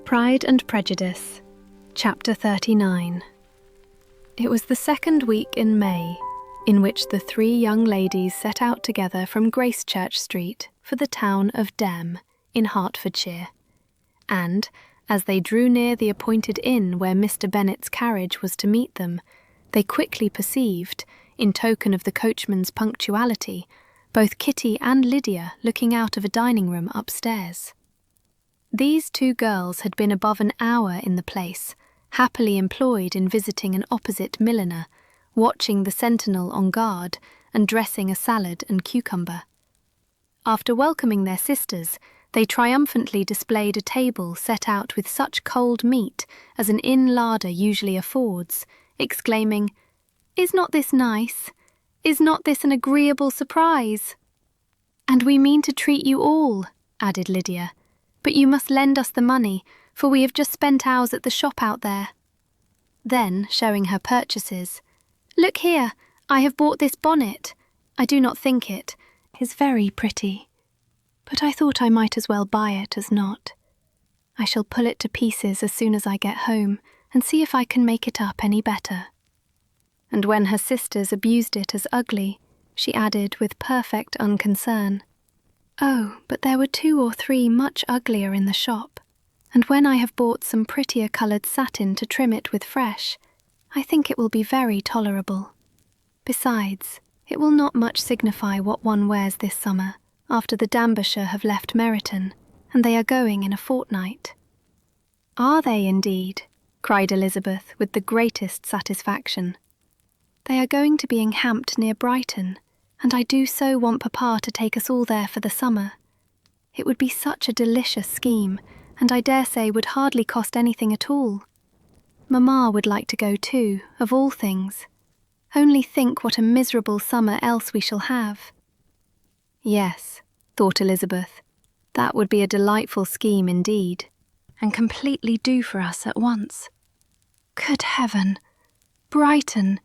Pride and Prejudice, Chapter 39. It was the second week in May, in which the three young ladies set out together from Gracechurch Street for the town of Dem, in Hertfordshire, and, as they drew near the appointed inn where Mr. Bennet's carriage was to meet them, they quickly perceived, in token of the coachman's punctuality, both Kitty and Lydia looking out of a dining-room upstairs. These two girls had been above an hour in the place, happily employed in visiting an opposite milliner, watching the sentinel on guard, and dressing a salad and cucumber. After welcoming their sisters, they triumphantly displayed a table set out with such cold meat as an inn larder usually affords, exclaiming, "Is not this nice? Is not this an agreeable surprise?" "And we mean to treat you all," added Lydia, "but you must lend us the money, for we have just spent ours at the shop out there." Then, showing her purchases, "Look here, I have bought this bonnet. I do not think it is very pretty, but I thought I might as well buy it as not. I shall pull it to pieces as soon as I get home and see if I can make it up any better." And when her sisters abused it as ugly, she added with perfect unconcern, "Oh, but there were 2 or 3 much uglier in the shop, and when I have bought some prettier coloured satin to trim it with fresh, I think it will be very tolerable. Besides, it will not much signify what one wears this summer, after the Dambershire have left Meryton, and they are going in a fortnight." "Are they indeed?" cried Elizabeth with the greatest satisfaction. "They are going to be encamped near Brighton, and I do so want Papa to take us all there for the summer. It would be such a delicious scheme, and I dare say would hardly cost anything at all. Mamma would like to go too, of all things. Only think what a miserable summer else we shall have." "Yes," thought Elizabeth, "that would be a delightful scheme indeed, and completely do for us at once. Good heaven! Brighton,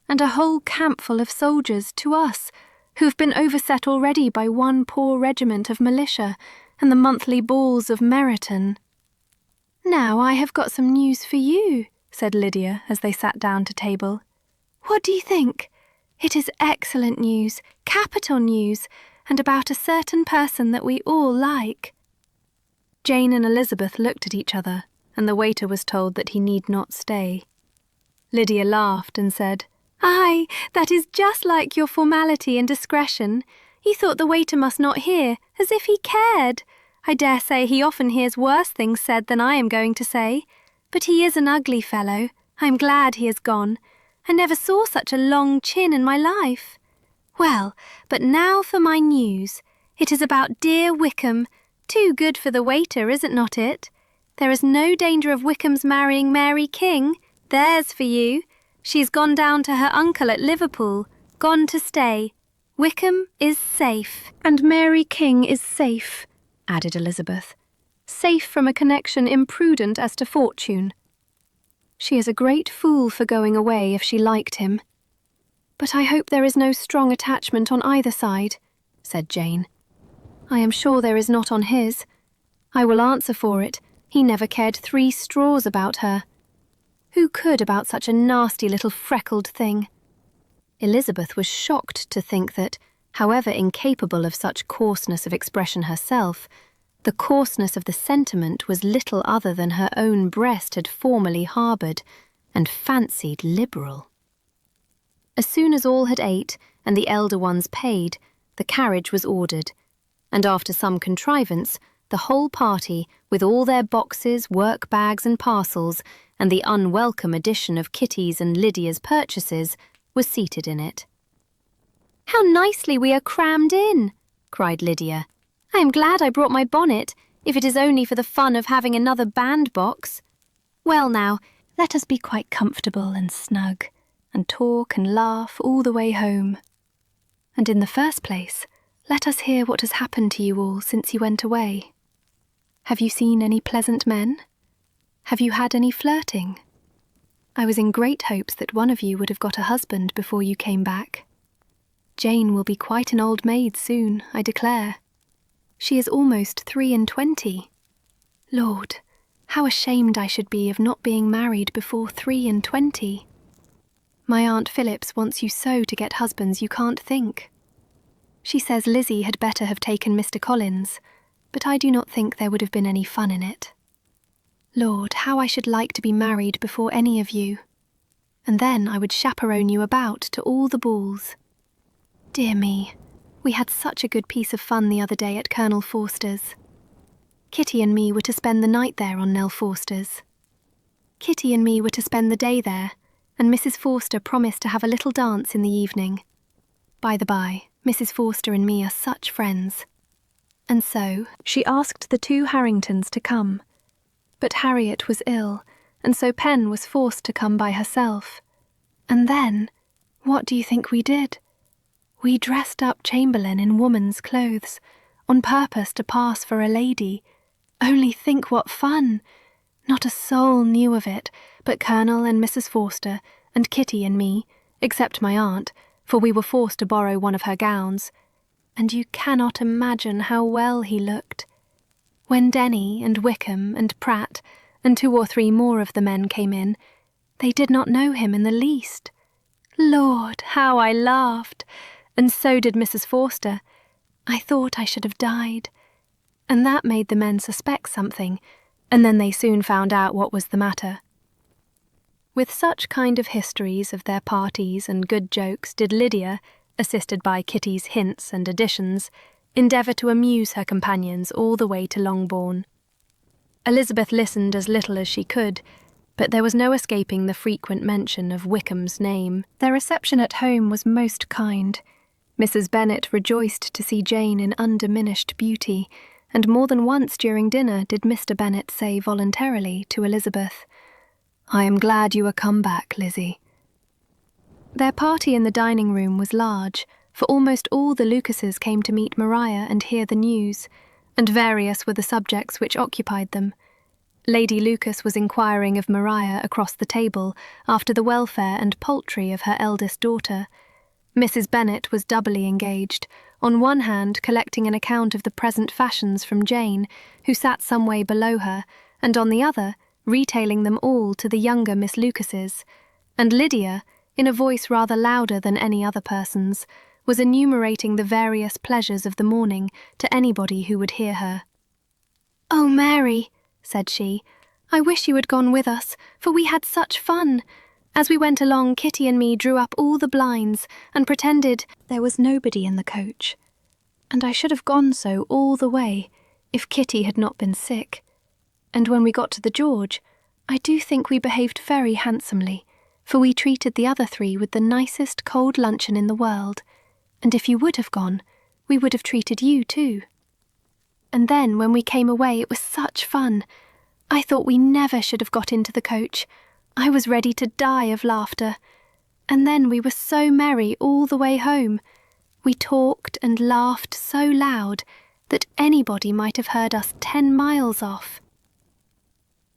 and a whole campful of soldiers to us, who have been overset already by one poor regiment of militia and the monthly balls of Meryton." "Now I have got some news for you," said Lydia as they sat down to table. "What do you think? It is excellent news, capital news, and about a certain person that we all like." Jane and Elizabeth looked at each other, and the waiter was told that he need not stay. Lydia laughed and said, "Aye, that is just like your formality and discretion. You thought the waiter must not hear, as if he cared. I dare say he often hears worse things said than I am going to say. But he is an ugly fellow. I am glad he is gone. I never saw such a long chin in my life. Well, but now for my news. It is about dear Wickham. Too good for the waiter, is it not it? There is no danger of Wickham's marrying Mary King. There's for you. She's gone down to her uncle at Liverpool, gone to stay. Wickham is safe." "And Mary King is safe," added Elizabeth. "Safe from a connection imprudent as to fortune. She is a great fool for going away if she liked him. But I hope there is no strong attachment on either side," said Jane. "I am sure there is not on his. I will answer for it, he never cared 3 straws about her. Who could about such a nasty little freckled thing?" Elizabeth was shocked to think that, however incapable of such coarseness of expression herself, the coarseness of the sentiment was little other than her own breast had formerly harboured and fancied liberal. As soon as all had ate and the elder ones paid, the carriage was ordered, and after some contrivance, the whole party, with all their boxes, work-bags and parcels, and the unwelcome addition of Kitty's and Lydia's purchases, was seated in it. "How nicely we are crammed in!" cried Lydia. "I am glad I brought my bonnet, if it is only for the fun of having another bandbox. Well now, let us be quite comfortable and snug, and talk and laugh all the way home. And in the first place, let us hear what has happened to you all since you went away. Have you seen any pleasant men? Have you had any flirting? I was in great hopes that one of you would have got a husband before you came back. Jane will be quite an old maid soon, I declare. She is almost 23. Lord, How ashamed I should be of not being married before 23. My Aunt Phillips wants you so to get husbands you can't think. She says Lizzie had better have taken Mr. Collins, but I do not think there would have been any fun in it. Lord, how I should like to be married before any of you. And then I would chaperone you about to all the balls. Dear me, we had such a good piece of fun the other day at Colonel Forster's. Kitty and me were to spend the night there on Nell Forster's. Kitty and me were to spend the day there, and Mrs. Forster promised to have a little dance in the evening. By the by, Mrs. Forster and me are such friends. And so, she asked the two Harringtons to come. But Harriet was ill, and so Pen was forced to come by herself. And then, what do you think we did? We dressed up Chamberlain in woman's clothes, on purpose to pass for a lady. Only think what fun! Not a soul knew of it, but Colonel and Mrs. Forster, and Kitty and me, except my aunt, for we were forced to borrow one of her gowns. And you cannot imagine how well he looked. When Denny and Wickham and Pratt and 2 or 3 more of the men came in, they did not know him in the least. Lord, how I laughed! And so did Mrs. Forster. I thought I should have died. And that made the men suspect something, and then they soon found out what was the matter. With such kind of histories of their parties and good jokes did Lydia, assisted by Kitty's hints and additions, endeavour to amuse her companions all the way to Longbourn. Elizabeth listened as little as she could, but there was no escaping the frequent mention of Wickham's name. Their reception at home was most kind. Mrs. Bennet rejoiced to see Jane in undiminished beauty, and more than once during dinner did Mr. Bennet say voluntarily to Elizabeth, "I am glad you are come back, Lizzie." Their party in the dining-room was large, for almost all the Lucases came to meet Maria and hear the news, and various were the subjects which occupied them. Lady Lucas was inquiring of Maria across the table after the welfare and poultry of her eldest daughter. Mrs. Bennet was doubly engaged, on one hand collecting an account of the present fashions from Jane, who sat some way below her, and on the other retailing them all to the younger Miss Lucases, and Lydia, in a voice rather louder than any other person's, was enumerating the various pleasures of the morning to anybody who would hear her. "Oh, Mary," said she, "I wish you had gone with us, for we had such fun. As we went along, Kitty and me drew up all the blinds and pretended there was nobody in the coach. And I should have gone so all the way, if Kitty had not been sick. And when we got to the George, I do think we behaved very handsomely, for we treated the other 3 with the nicest cold luncheon in the world, and if you would have gone, we would have treated you too. And then when we came away it was such fun. I thought we never should have got into the coach. I was ready to die of laughter. And then we were so merry all the way home. We talked and laughed so loud that anybody might have heard us 10 miles off."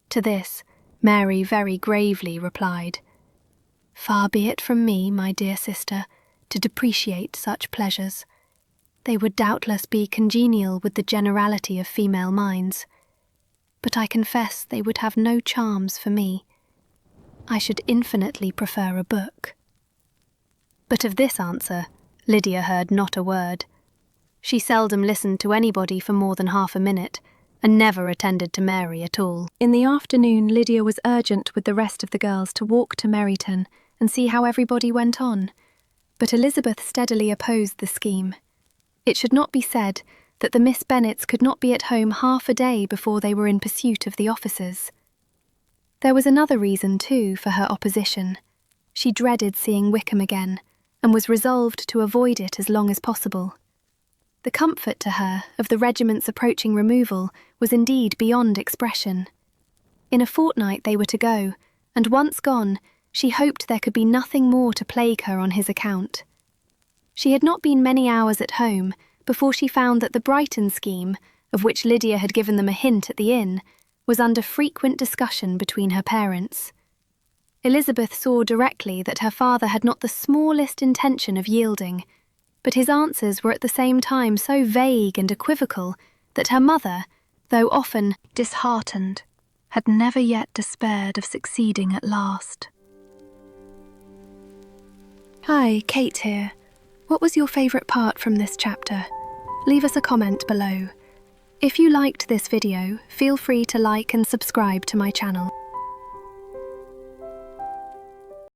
To this, Mary very gravely replied, "Far be it from me, my dear sister, to depreciate such pleasures. They would doubtless be congenial with the generality of female minds, but I confess they would have no charms for me. I should infinitely prefer a book." But of this answer, Lydia heard not a word. She seldom listened to anybody for more than half a minute, and never attended to Mary at all. In the afternoon, Lydia was urgent with the rest of the girls to walk to Meryton and see how everybody went on, but Elizabeth steadily opposed the scheme. It should not be said that the Miss Bennets could not be at home half a day before they were in pursuit of the officers. There was another reason, too, for her opposition. She dreaded seeing Wickham again, and was resolved to avoid it as long as possible. The comfort to her of the regiment's approaching removal was indeed beyond expression. In a fortnight they were to go, and once gone, she hoped there could be nothing more to plague her on his account. She had not been many hours at home before she found that the Brighton scheme, of which Lydia had given them a hint at the inn, was under frequent discussion between her parents. Elizabeth saw directly that her father had not the smallest intention of yielding, but his answers were at the same time so vague and equivocal that her mother, though often disheartened, had never yet despaired of succeeding at last. Hi, Kate here. What was your favourite part from this chapter? Leave us a comment below. If you liked this video, feel free to like and subscribe to my channel.